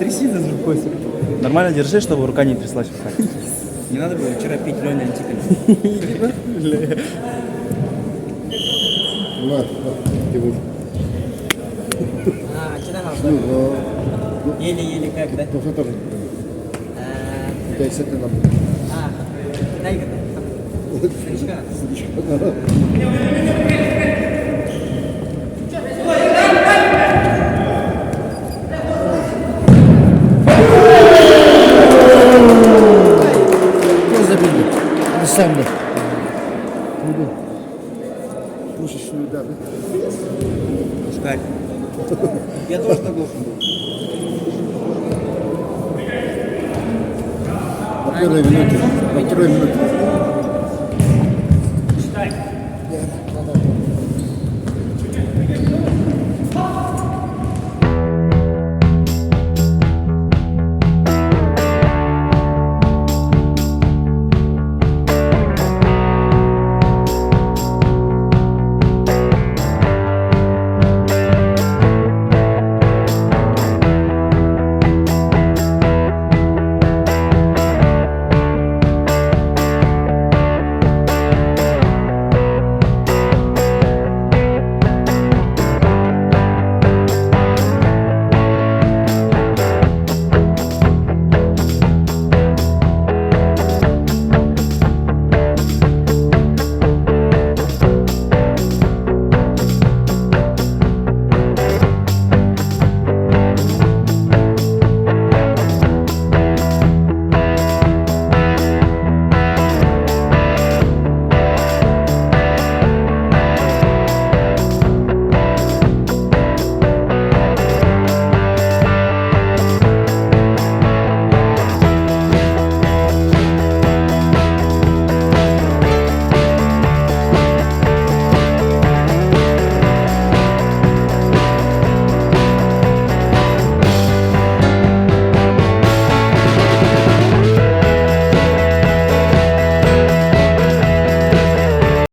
тряси за Костя. Нормально держи, чтобы рука не тряслась. Не надо было вчера пить Леня Антипин. На, Тимур. Что там Ну, еле-еле как, да? ну, что там? У тебя есть это нам. Дай-ка ты. Старичка. Кто забил? Он сам, да. Слушай, да, да? Пускай. Я тоже так должен был. На первой минуте.